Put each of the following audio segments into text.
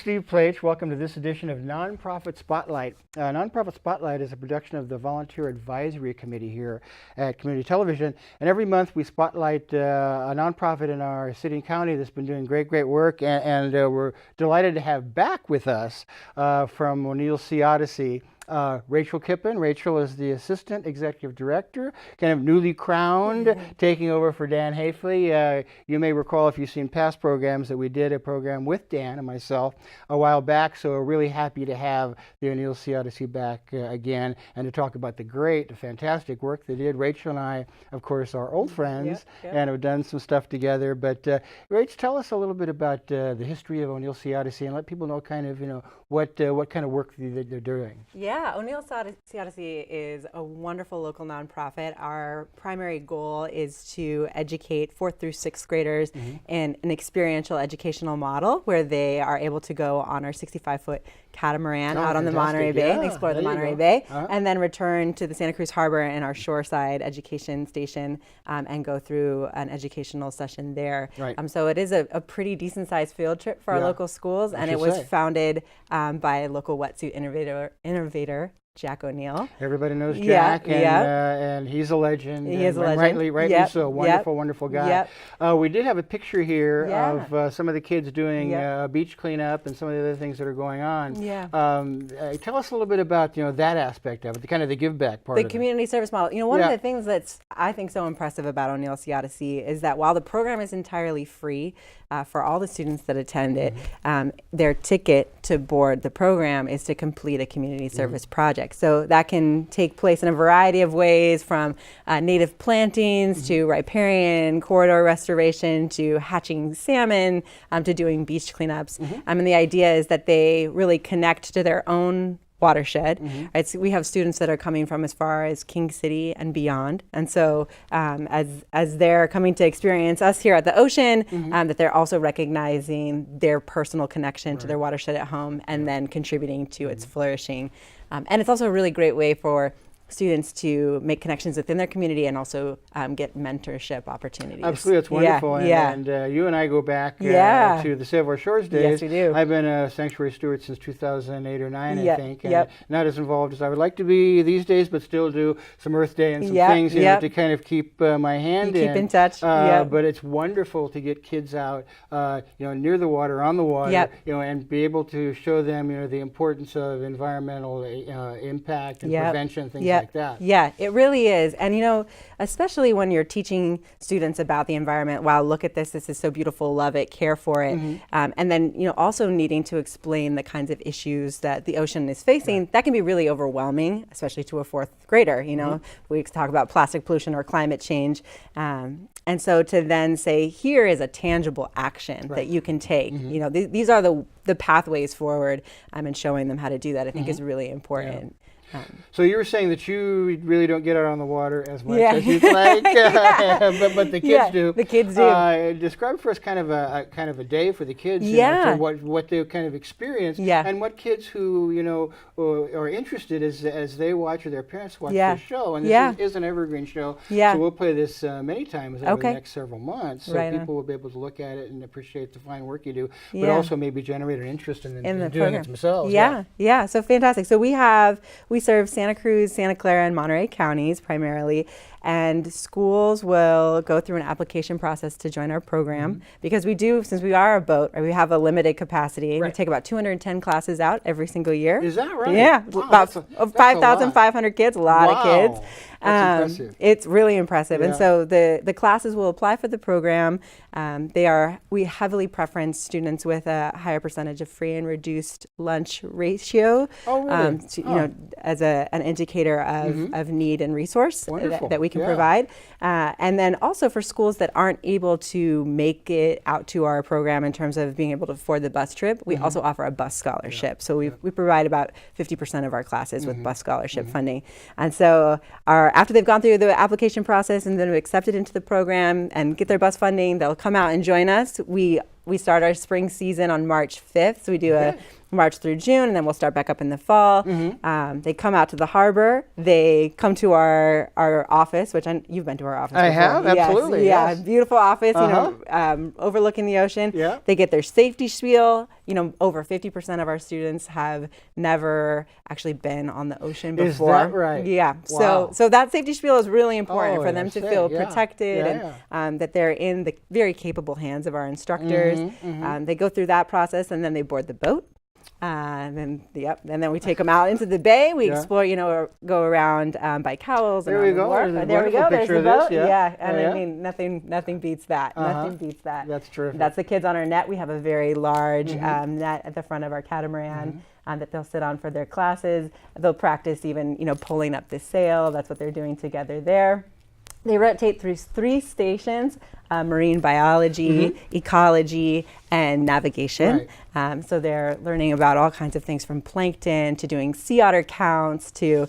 Steve Plach. Welcome to this edition of Nonprofit Spotlight. Nonprofit Spotlight is a production of the Volunteer Advisory Committee here at Community Television. And every month we spotlight a nonprofit in our city and county that's been doing great work. And we're delighted to have back with us from O'Neill C. Odyssey, Rachel Kippen. Rachel is the Assistant Executive Director, kind of newly crowned, taking over for Dan Haifley. You may recall, if you've seen past programs, that we did a program with Dan and myself a while back, so we're really happy to have the O'Neill C. Odyssey back again and to talk about the fantastic work they did. Rachel and I, of course, are old friends and have done some stuff together. But Rach, tell us a little bit about the history of O'Neill C. Odyssey and let people know kind of, what kind of work they're doing. Yeah, O'Neill C. Odyssey is a wonderful local nonprofit. Our primary goal is to educate 4th through 6th graders in an experiential educational model where they are able to go on our 65-foot catamaran out on the Monterey Bay and explore the Monterey Bay, and then return to the Santa Cruz Harbor and our shoreside education station and go through an educational session there. So it is a pretty decent-sized field trip for our local schools, and it was founded by a local wetsuit innovator, Jack O'Neill. Everybody knows Jack, and he's a legend. He is a legend. Rightly so. Wonderful guy. We did have a picture here of some of the kids doing beach cleanup and some of the other things that are going on. Tell us a little bit about that aspect of it, the kind of the give back part of it. The community service model. One of the things that's I think so impressive about O'Neill C. Odyssey is that while the program is entirely free for all the students that attend it, their ticket to board the program is to complete a community service project. So that can take place in a variety of ways, from native plantings to riparian corridor restoration to hatching salmon to doing beach cleanups. And the idea is that they really connect to their own watershed. So we have students that are coming from as far as King City and beyond, and so as they're coming to experience us here at the ocean, that they're also recognizing their personal connection to their watershed at home and then contributing to its flourishing. And it's also a really great way for students to make connections within their community and also get mentorship opportunities. Absolutely, it's wonderful. And you and I go back to the Save Our Shores days. Yes, we do. I've been a sanctuary steward since 2008 or 9, I think, and not as involved as I would like to be these days, but still do some Earth Day and some things to kind of keep my hand in. Keep in touch. But it's wonderful to get kids out, near the water, on the water, and be able to show them, the importance of environmental impact and prevention, things like that. Yeah, it really is. And especially when you're teaching students about the environment, wow, look at this is so beautiful, love it, care for it. And then, also needing to explain the kinds of issues that the ocean is facing, that can be really overwhelming, especially to a 4th grader. We talk about plastic pollution or climate change. And so to then say, here is a tangible action that you can take. These are the pathways forward, and showing them how to do that, I think is really important. So you were saying that you really don't get out on the water as much as you'd like, but the kids do. The kids do. Describe for us kind of a day for the kids. What they kind of experience, and what kids who are interested as they watch or their parents watch the show. And this is an evergreen show, so we'll play this many times over the next several months, so people will be able to look at it and appreciate the fine work you do, but also maybe generate an interest in doing it themselves. So fantastic. So we serve Santa Cruz, Santa Clara, and Monterey counties primarily, and schools will go through an application process to join our program because since we are a boat, we have a limited capacity. We take about 210 classes out every single year. Is that right? Yeah, wow, about 5,500 kids, a lot of kids. That's impressive. It's really impressive. And so the classes will apply for the program. We heavily preference students with a higher percentage of free and reduced lunch ratio. Oh, really? As an indicator of need and resource that we can Yeah. provide. And then also for schools that aren't able to make it out to our program in terms of being able to afford the bus trip, we also offer a bus scholarship. So we provide about 50% of our classes with bus scholarship funding. And so after they've gone through the application process and then accepted into the program and get their bus funding, they'll come out and join us. We start our spring season on March 5th. So we do March through June, and then we'll start back up in the fall. They come out to the harbor. They come to our office, which you've been to our office. I before. have, absolutely. Yeah, yes. beautiful office, overlooking the ocean. Yeah. They get their safety spiel. Over 50% of our students have never actually been on the ocean before. Is that right? Yeah. Wow. So that safety spiel is really important for them that's to it. feel Yeah. protected and that they're in the very capable hands of our instructors. They go through that process, and then they board the boat. And then we take them out into the bay. We explore, or go around by Cowles. There we go. There we go. There's the boat. Yeah. And I mean, nothing beats that. Nothing beats that. That's terrific. That's the kids on our net. We have a very large net at the front of our catamaran that they'll sit on for their classes. They'll practice even, pulling up the sail. That's what they're doing together there. They rotate through 3 stations, marine biology, ecology, and navigation. Right. So they're learning about all kinds of things from plankton to doing sea otter counts to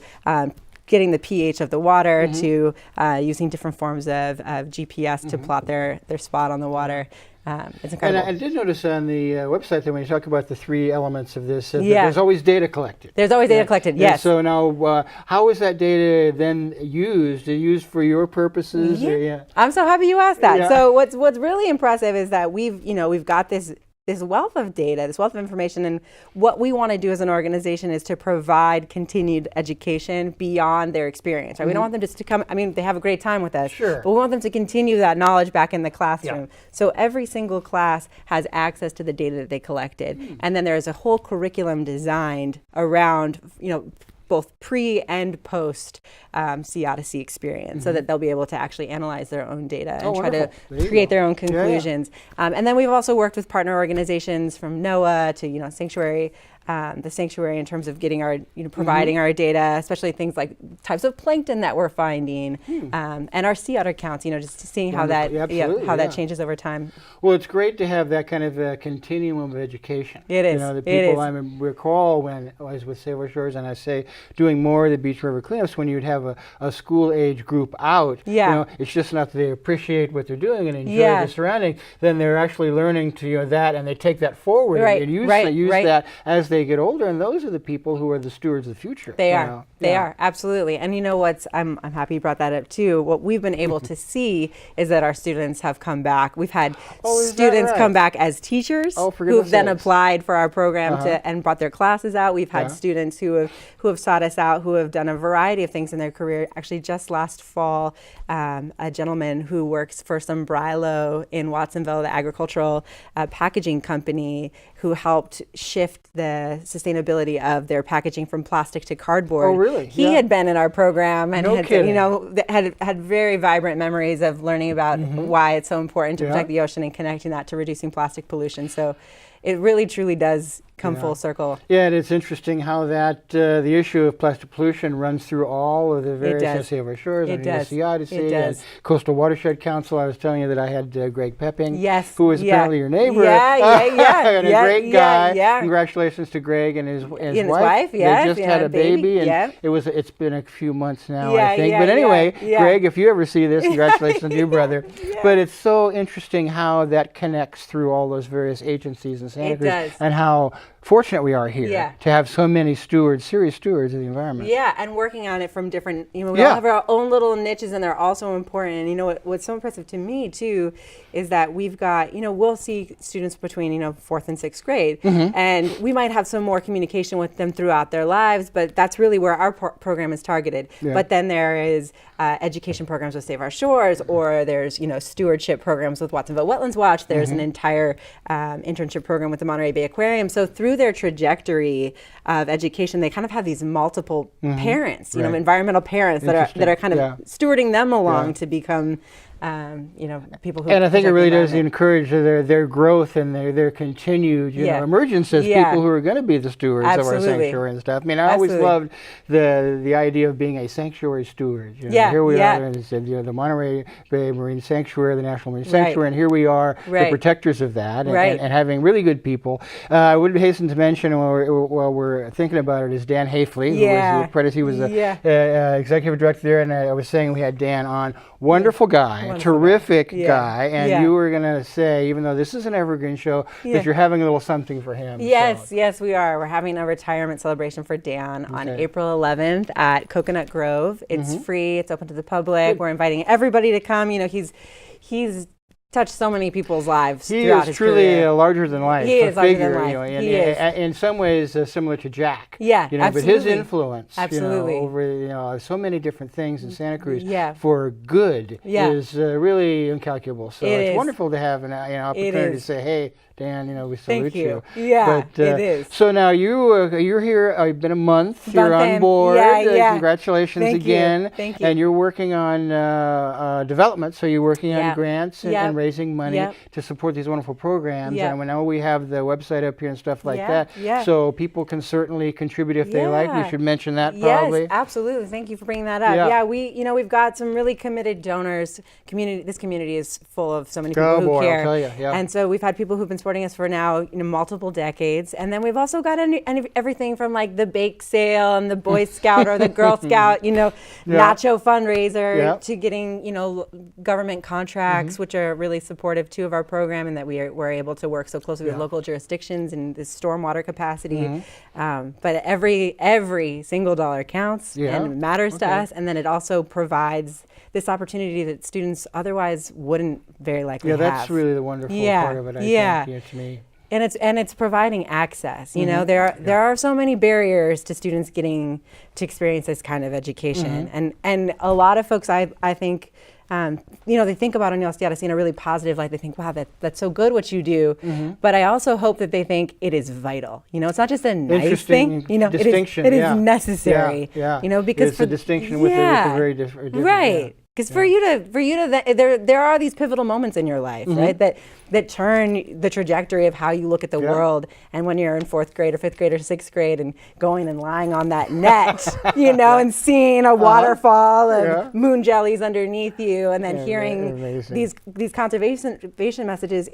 getting the pH of the water to using different forms of GPS to plot their spot on the water. It's incredible. And I did notice on the website that when you talk about the 3 elements of this, that there's always data collected. There's always data collected, yes. And so now, how is that data then used? Used for your purposes? Yeah. I'm so happy you asked that. Yeah. So what's really impressive is that we've got this wealth of data, this wealth of information, and what we want to do as an organization is to provide continued education beyond their experience. Right? We don't want them just to come. I mean, they have a great time with us, but we want them to continue that knowledge back in the classroom. Yeah. So every single class has access to the data that they collected, and then there's a whole curriculum designed around, both pre and post Sea Odyssey experience, so that they'll be able to actually analyze their own data and try to create their own conclusions. And then we've also worked with partner organizations from NOAA to Sanctuary. The sanctuary in terms of getting our, providing our data, especially things like types of plankton that we're finding, and our sea otter counts, just seeing how that that changes over time. Well, it's great to have that kind of a continuum of education. It is. The people I recall when I was with Save Our Shores, and I say doing more of the Beach River cleanups, when you'd have a school age group out, it's just enough that they appreciate what they're doing and enjoy the surroundings. Then they're actually learning to that, and they take that forward and use that as they get older, and those are the people who are the stewards of the future. They are. They are, absolutely. And I'm happy you brought that up too. What we've been able to see is that our students have come back. We've had students come back as teachers who've then applied for our program and brought their classes out. We've had students who have sought us out, who have done a variety of things in their career. Actually, just last fall, a gentleman who works for Sombrilo in Watsonville, the agricultural packaging company, who helped shift the sustainability of their packaging from plastic to cardboard. Oh, really? He had been in our program and kidding. had very vibrant memories of learning about why it's so important to protect the ocean and connecting that to reducing plastic pollution. So it really, truly does come full circle. Yeah, and it's interesting how that the issue of plastic pollution runs through all of the various Save Our Shores and the Odyssey and Coastal Watershed Council. I was telling you that I had Greg Pepping, who was apparently your neighbor, and a great guy. Congratulations to Greg and his wife. They just had a baby, and it's been a few months now, I think. But anyway, Greg, if you ever see this, congratulations to your brother. But it's so interesting how that connects through all those various agencies in Santa Cruz, and how fortunate we are here to have so many serious stewards of the environment. Yeah, and working on it from different, we all have our own little niches, and they're all so important. And what's so impressive to me too is that we've got, we'll see students between, 4th and 6th grade, and we might have some more communication with them throughout their lives, but that's really where our program is targeted. But then there is education programs with Save Our Shores, or there's, stewardship programs with Watsonville Wetlands Watch. There's an entire internship program with the Monterey Bay Aquarium. So through their trajectory of education, they kind of have these multiple parents, environmental parents that are kind of stewarding them along to become people who. And I think it really does encourage their growth and their continued emergence as people who are going to be the stewards of our sanctuary and stuff. I mean, I always loved the idea of being a sanctuary steward. Here we are, and the Monterey Bay Marine Sanctuary, the National Marine Sanctuary, and here we are, the protectors of that, and having really good people. I would hasten to mention while we're thinking about it is Dan Haifley, who was the executive director there, and I was saying we had Dan on. Wonderful guy. terrific guy, and you were going to say, even though this is an evergreen show, that you're having a little something for him. Yes, yes, we are. We're having a retirement celebration for Dan on April 11th at Coconut Grove. It's free. It's open to the public. We're inviting everybody to come. You know, he's touched so many people's lives throughout his career. He is truly a larger than life figure. Life. You know, and in some ways similar to Jack. Yeah, you know, absolutely. But his influence, absolutely. over so many different things in Santa Cruz for good is really incalculable. So it's wonderful to have an opportunity to say, hey, Dan, we salute you. Yeah, but, it is. So now you're here. You've been a month. You're on board. Congratulations again. Thank you. And you're working on development. So you're working on grants and raising money to support these wonderful programs. And we know we have the website up here and stuff like that. So people can certainly contribute if they like. We should mention that probably. Yes, absolutely. Thank you for bringing that up. Yeah, we've got some really committed donors. This community is full of so many people who care. I'll tell you. Yeah. And so we've had people who've been supporting us for now multiple decades, and then we've also got everything from like the bake sale and the Boy Scout or the Girl Scout, nacho fundraiser to getting government contracts, which are really supportive too of our program, and that we're able to work so closely with local jurisdictions in this stormwater capacity. But every single dollar counts and matters to us, and then it also provides this opportunity that students otherwise wouldn't very likely have. Yeah, that's really the wonderful part of it, I think, to me. And it's providing access. There are so many barriers to students getting to experience this kind of education, and a lot of folks, I think, they think about O'Neill Odyssey in a really positive light. They think, wow, that's so good what you do. But I also hope that they think it is vital. It's not just a nice thing. Distinction. It is necessary. Because it's a distinction with a very different. Right. Because for you to there are these pivotal moments in your life, right, that turn the trajectory of how you look at the world. And when you're in 4th grade or 5th grade or 6th grade and going and lying on that net, and seeing a waterfall and moon jellies underneath you, and then hearing these conservation messages,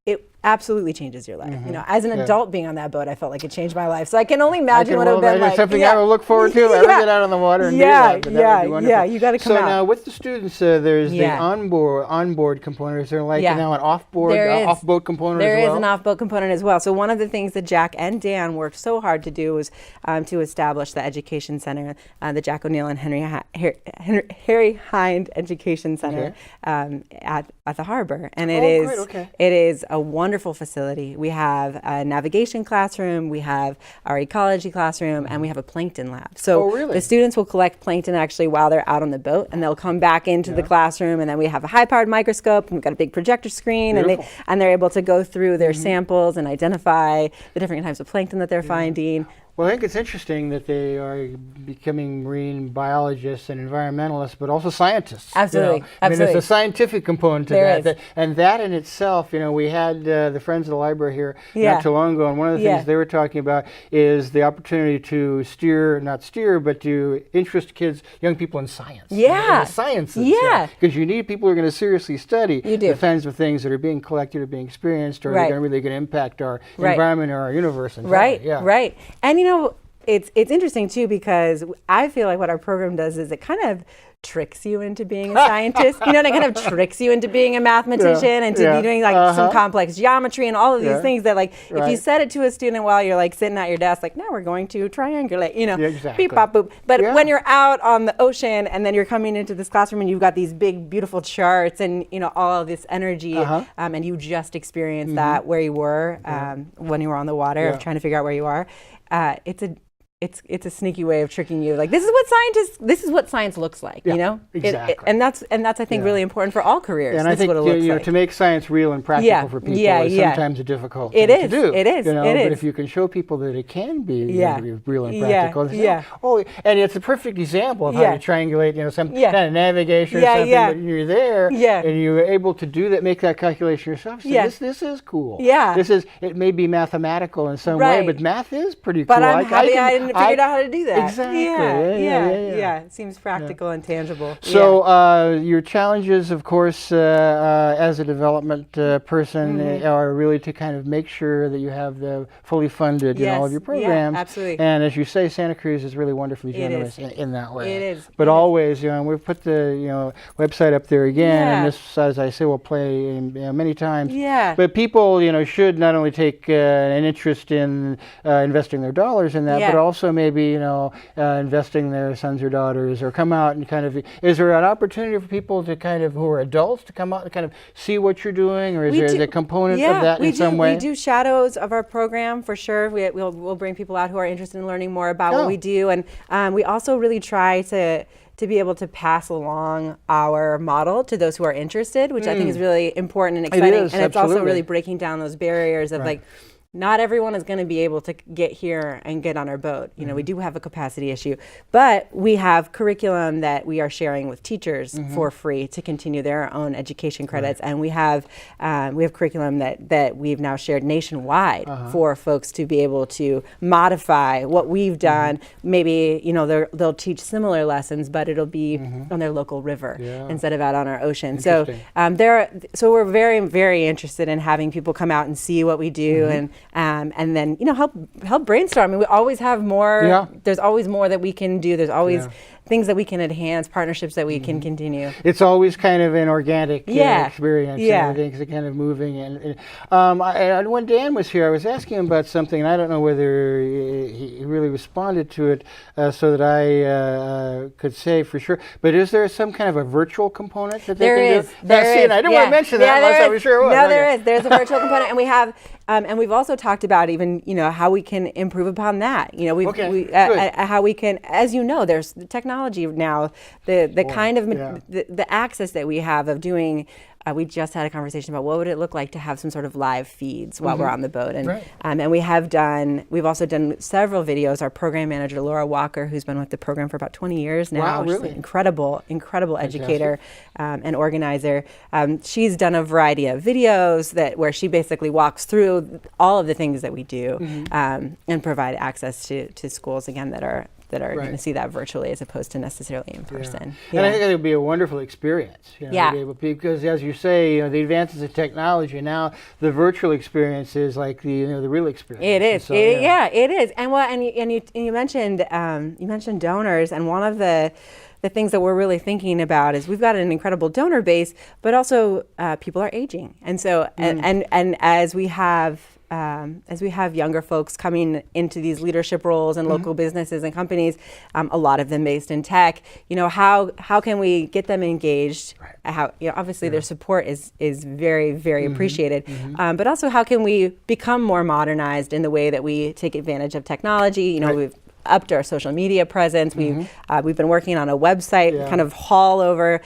it absolutely changes your life. As an adult being on that boat, I felt like it changed my life. So I can only imagine what it would have been like. Something I would look forward to. I get out on the water and do that. You got to come out. So now with the students, there's the onboard component. Is there now an off-boat component as well? There is an off-boat component as well. So one of the things that Jack and Dan worked so hard to do was to establish the education center, the Jack O'Neill and Harry Hind Education Center at the harbor. And it is a wonderful facility. We have a navigation classroom, we have our ecology classroom, and we have a plankton lab. So the students will collect plankton actually while they're out on the boat, and they'll come back into the classroom, and then we have a high-powered microscope, and we've got a big projector screen, and they're able to go through their samples and identify the different types of plankton that they're finding. Well, I think it's interesting that they are becoming marine biologists and environmentalists, but also scientists. Absolutely. I mean, there's a scientific component to that. And that in itself, we had the Friends of the Library here not too long ago, and one of the things they were talking about is the opportunity to but to interest young people in science. Yeah. In the sciences. Because you need people who are going to seriously study the kinds of things that are being collected or being experienced, or they're going to really impact our environment or our universe. Right. And it's interesting too, because I feel like what our program does is it kind of tricks you into being a scientist. And it kind of tricks you into being a mathematician and to be doing some complex geometry and all of these things that if you said it to a student while you're sitting at your desk, now we're going to triangulate, beep, bop, boop. But when you're out on the ocean and then you're coming into this classroom and you've got these big, beautiful charts and, all of this energy, and you just experienced that where you were when you were on the water, of trying to figure out where you are. It's a sneaky way of tricking you. This is what science looks like, Exactly. And that's I think really important for all careers. And I think to make science real and practical for people is sometimes a difficult thing to do. It is. But if you can show people that it can be real and practical, and it's a perfect example of how to triangulate, some kind of navigation or something. But you're there, and you're able to do that, make that calculation yourself. So this is cool. Yeah. It may be mathematical in some way, but math is pretty cool. But I'm happy I figured out how to do that. Exactly. Yeah. It seems practical and tangible. So your challenges, of course, as a development person, are really to kind of make sure that you have the fully funded in all of your programs. Yeah, absolutely. And as you say, Santa Cruz is really wonderfully generous in that way. It is. But always, and we've put the website up there again, and this, as I say, will play many times. Yeah. But people, should not only take an interest in investing their dollars in that, but also maybe, investing their sons or daughters, or come out and kind of, is there an opportunity for people to kind of, who are adults, to come out and kind of see what you're doing, or is there a component of that in some way? We do shadows of our program for sure. We'll bring people out who are interested in learning more about what we do, and we also really try to be able to pass along our model to those who are interested, which I think is really important and exciting. It is, and it's also really breaking down those barriers of like, not everyone is going to be able to get here and get on our boat. We do have a capacity issue, but we have curriculum that we are sharing with teachers for free to continue their own education credits, and we have curriculum that we've now shared nationwide for folks to be able to modify what we've done. Maybe they'll teach similar lessons, but it'll be on their local river instead of out on our ocean. So so we're very, very interested in having people come out and see what we do, and then help brainstorm. We always have more. There's always more that we can do. There's always things that we can enhance, partnerships that we can continue. It's always kind of an organic experience. And things are kind of moving. And when Dan was here, I was asking him about something, and I don't know whether he really responded to it so that I could say for sure. But is there some kind of a virtual component that they can do? There is. I didn't want to mention that unless I was sure it was. No, there is. There's a virtual component, and we have. And we've also talked about even, how we can improve upon that. How we can, as there's the technology now, the kind of the access that we have of doing. We just had a conversation about what would it look like to have some sort of live feeds while we're on the boat, and we've also done several videos. Our program manager Laura Walker, who's been with the program for about 20 years now, she's an incredible educator and organizer. She's done a variety of videos where she basically walks through all of the things that we do and provide access to schools again that are going to see that virtually as opposed to necessarily in person. And I think it would be a wonderful experience. To be able, because as you say, the advances of technology, now the virtual experience is like the real experience. It is. So, it is. And you mentioned donors, and one of the things that we're really thinking about is we've got an incredible donor base, but also people are aging, and so and as we have younger folks coming into these leadership roles in local businesses and companies, a lot of them based in tech, how can we get them engaged? Obviously their support is very, very appreciated, but also how can we become more modernized in the way that we take advantage of technology? We've upped our social media presence. We've been working on a website kind of haul over,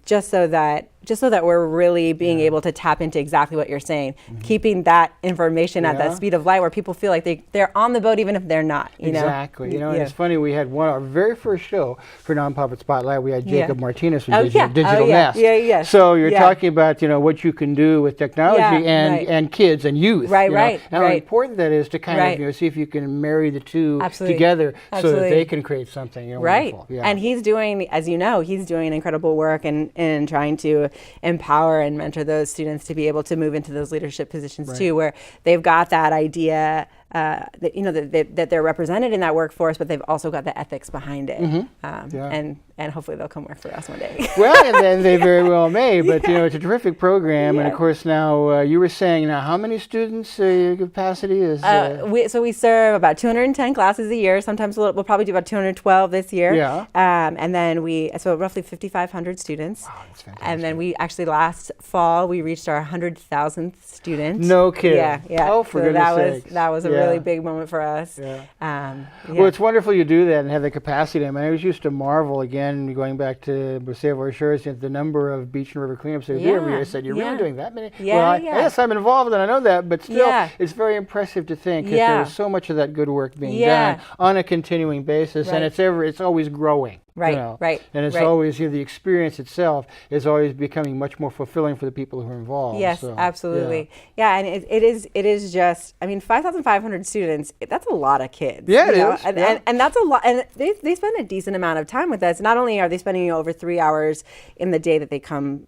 just so that we're really being able to tap into exactly what you're saying, keeping that information at that speed of light where people feel like they're on the boat even if they're not. Exactly. And it's funny, we had our very first show for Nonprofit Spotlight, we had Jacob Martinez from Digital Nest. So you're talking about what you can do with technology and kids and youth. And how important that is to kind of see if you can marry the two together so that they can create something wonderful. And he's doing, as he's doing incredible work in trying to empower and mentor those students to be able to move into those leadership positions too, where they've got that idea that they're represented in that workforce, but they've also got the ethics behind it, and hopefully they'll come work for us one day. Well, and then they very well may, but it's a terrific program, and of course now you were saying now how many students your capacity is? We serve about 210 classes a year. Sometimes we'll probably do about 212 this year. And then so roughly 5,500 students. Wow, that's fantastic. And then we actually last fall we reached our 100,000th student. No kidding. Yeah. Oh, for goodness sakes. That was a really big moment for us. Well, it's wonderful you do that and have the capacity. I was used to marvel again, going back to Buceo Assurance, the number of beach and river cleanups they do every year. I said, you're really doing that many? Yes, I'm involved and I know that, but still, it's very impressive to think that there's so much of that good work being done on a continuing basis, and it's always growing. Right, you know? right. And it's right. always, the experience itself is always becoming much more fulfilling for the people who are involved. Yes, so, absolutely. Yeah, and it is just, I mean, 5,500 students, that's a lot of kids. Yeah, it is. And that's a lot, and they spend a decent amount of time with us. Not only are they spending over 3 hours in the day that they come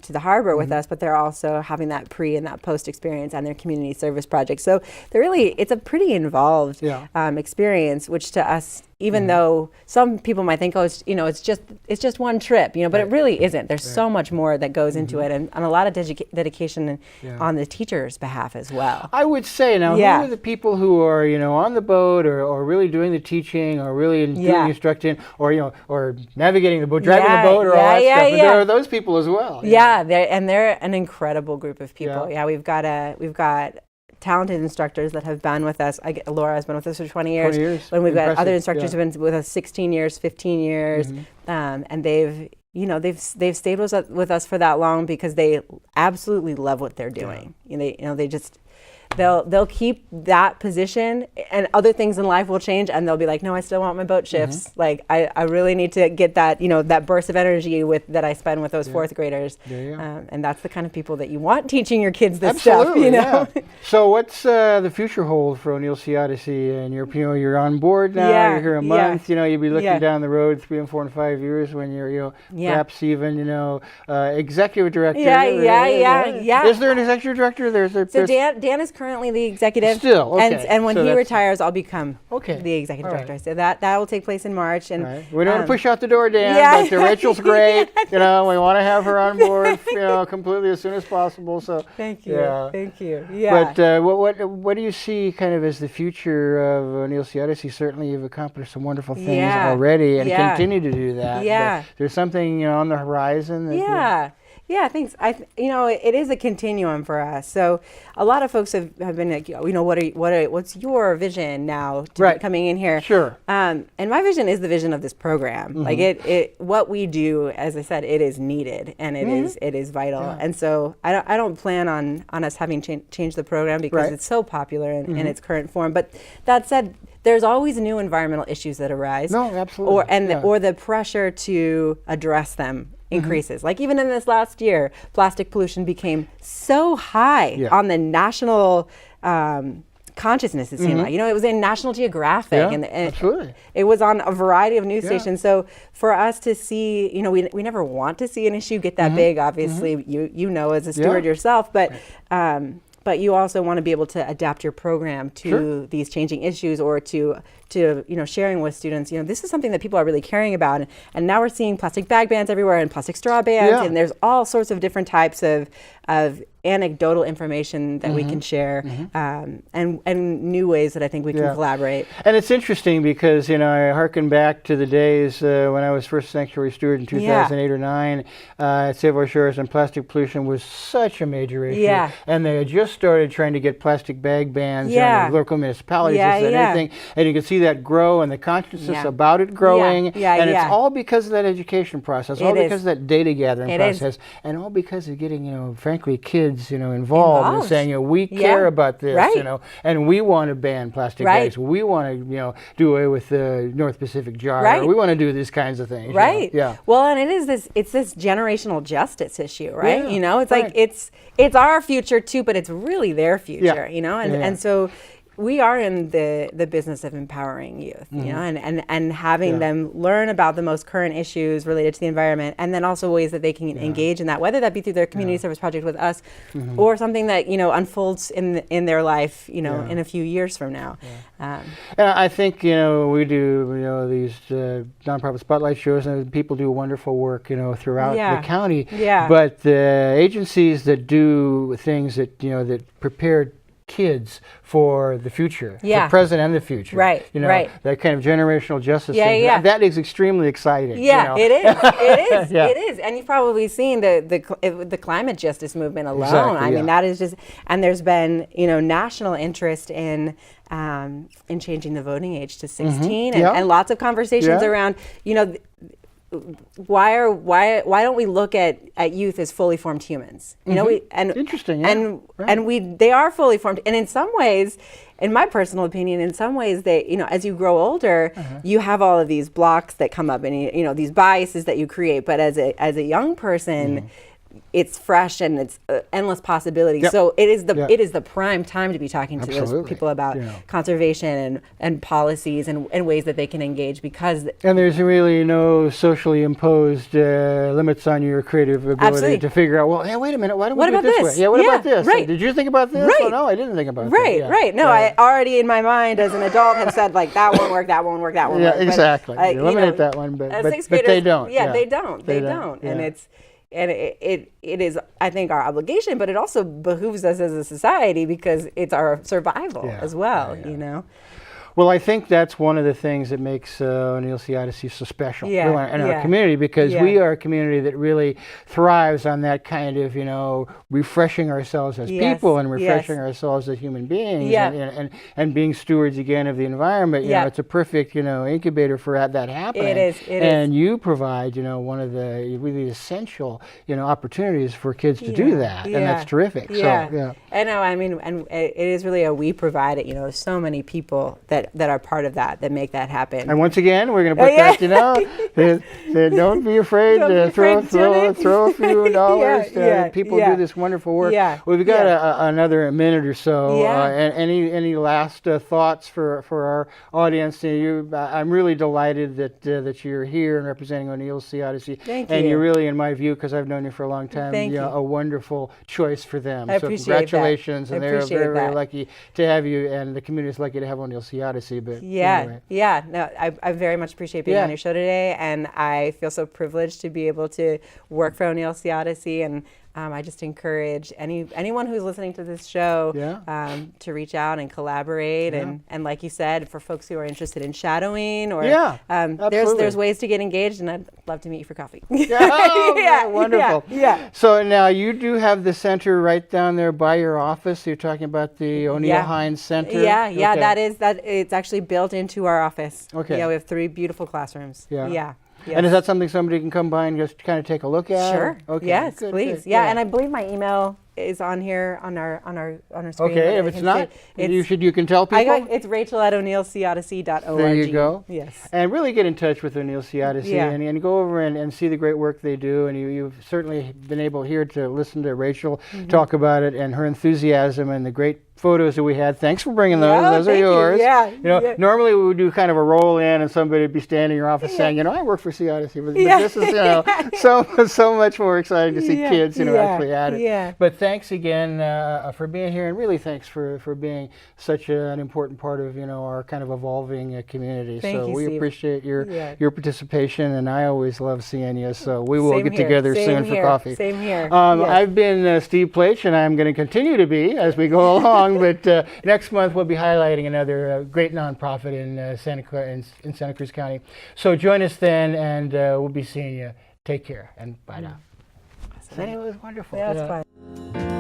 to the harbor with us, but they're also having that pre and that post experience and their community service projects. So it's a pretty involved experience, which to us, even though some people might think, oh, it's just one trip, but it really isn't. There's so much more that goes into it, and a lot of dedication on the teacher's behalf as well. I would say now, who are the people who are on the boat or really doing the teaching or really doing the instruction or navigating the boat, driving the boat or all that stuff? But there are those people as well. Yeah, they're an incredible group of people. Yeah, we've got talented instructors that have been with us. Laura has been with us for 20 years. 20 years. When we've got other instructors who have been with us 16 years, 15 years, and they've stayed with us for that long because they absolutely love what they're doing. They'll keep that position, and other things in life will change, and they'll be like, no, I still want my boat shifts. Like I really need to get that that burst of energy that I spend with those fourth graders. And that's the kind of people that you want teaching your kids this stuff. So what's the future hold for O'Neill Sea Odyssey? And you're on board now. You're here a month. You'll be looking down the road 3 and 4 and 5 years when you're perhaps even executive director. Is there an executive director? So Dan is currently the executive. Still, okay. And when he retires, I'll become the executive director. So that will take place in March. And we don't want to push out the door, Dan. But Rachel's great. We want to have her on board, completely as soon as possible. So thank you. Thank you. Yeah. But what do you see kind of as the future of O'Neill Sea Odyssey? Certainly, you've accomplished some wonderful things already, and continue to do that. But there's something on the horizon. That Yeah, thanks. It is a continuum for us. So a lot of folks have been like, what's your vision now to coming in here? Sure. And my vision is the vision of this program. Like what we do, as I said, it is needed and it is vital. And so I don't plan on us having changed the program because it's so popular in its current form. But that said, there's always new environmental issues that arise. No, absolutely. Or the pressure to address them increases. Like even in this last year, plastic pollution became so high on the national consciousness, it seemed like. It was in National Geographic and it was on a variety of news stations. So for us to see, we never want to see an issue get that big, obviously, as a steward yourself, but you also want to be able to adapt your program to these changing issues or to sharing with students, this is something that people are really caring about. And now we're seeing plastic bag bans everywhere and plastic straw bans, and there's all sorts of different types of anecdotal information that we can share, and new ways that I think we can collaborate. And it's interesting because, I hearken back to the days when I was first sanctuary steward in 2008 or 9 at Save Our Shores, and plastic pollution was such a major issue. And they had just started trying to get plastic bag bans in the local municipalities and anything. And you could see that grow and the consciousness about it growing. And it's all because of that education process, all because of that data gathering process, and all because of getting, frankly, kids involved and saying, we care about this, and we want to ban plastic bags. We want to, do away with the North Pacific jar. We want to do these kinds of things. Well, and it's this generational justice issue, right? It's like it's our future too, but it's really their future, and so we are in the business of empowering youth, and having them learn about the most current issues related to the environment, and then also ways that they can engage in that, whether that be through their community service project with us, or something that unfolds in their life, in a few years from now. And I think we do these nonprofit spotlight shows, and people do wonderful work throughout the county. But the agencies that do things that that prepare kids for the future, the present and the future. That kind of generational justice thing. That is extremely exciting. It is. It is. And you've probably seen the climate justice movement alone. I mean, that is just, and there's been, national interest in changing the voting age to 16 and lots of conversations around, why don't we look at youth as fully formed humans? Interesting. And they are fully formed, and in some ways, in my personal opinion, in some ways, they, as you grow older, you have all of these blocks that come up, and these biases that you create. But as a young person, it's fresh and it's endless possibilities. So it is the prime time to be talking to those people about conservation and policies and ways that they can engage, because and there's really no socially imposed limits on your creative ability to figure out, well, hey, wait a minute, why don't we do it this way? Yeah, what about this? Right. Did you think about this? Right. Well, no, I didn't think about that. Right. No, I already in my mind as an adult have said, like, that won't work, that won't work, that won't work. Yeah, exactly. You eliminate that one, but they don't. Yeah, they don't. And it is, I think, our obligation, but it also behooves us as a society, because it's our survival as well, Well, I think that's one of the things that makes O'Neill Sea Odyssey so special in our community, because we are a community that really thrives on that kind of, refreshing ourselves as people and refreshing ourselves as human beings and being stewards again of the environment. It's a perfect, incubator for that happening. It is. And you provide, one of the really essential, opportunities for kids to do that, and that's terrific. So, I know. I mean, and it is really we provide it. There's so many people that are part of that make that happen. And once again, we're going to put that, don't be afraid to throw a few dollars. People do this wonderful work. Well, we've got another minute or so. And any last thoughts for our audience? I'm really delighted that you're here and representing O'Neill Sea Odyssey. Thank you. And you're really, in my view, because I've known you for a long time, a wonderful choice for them. I so appreciate congratulations, that. And they're very, very lucky to have you, and the community is lucky to have O'Neill Sea Odyssey. But anyway. No, I very much appreciate being on your show today, and I feel so privileged to be able to work for O'Neill Sea Odyssey, and I just encourage anyone who's listening to this show to reach out and collaborate, and like you said, for folks who are interested in shadowing, or there's ways to get engaged, and I'd love to meet you for coffee. Wonderful. So now you do have the center right down there by your office. You're talking about the O'Neill Hines Center. It's actually built into our office. We have 3 beautiful classrooms. Yes. And is that something somebody can come by and just kind of take a look at? Sure. Okay. Yes, please. Yeah, and I believe my email is on here on our screen. Okay, if it's not, you can tell people. It's Rachel@O'NeillSeaOdyssey.org. There you go. Yes. And really get in touch with O'Neill Sea Odyssey and go over and see the great work they do. And you've certainly been able here to listen to Rachel talk about it and her enthusiasm and the great photos that we had. Thanks for bringing those. Those are yours. Normally we would do kind of a roll in and somebody would be standing in your office saying, I work for Sea Odyssey, but this is, so much more exciting to see kids, actually at it. But thanks again for being here, and really thanks for being such an important part of, our kind of evolving community. Thank you, we Steve. appreciate your participation, and I always love seeing you. So we will get together soon for coffee. Same here. I've been Steve Plach, and I'm going to continue to be as we go along. But next month we'll be highlighting another great nonprofit in Santa Cruz County. So join us then, and we'll be seeing you. Take care, and bye now. Awesome. It was wonderful. Yeah, it's fun.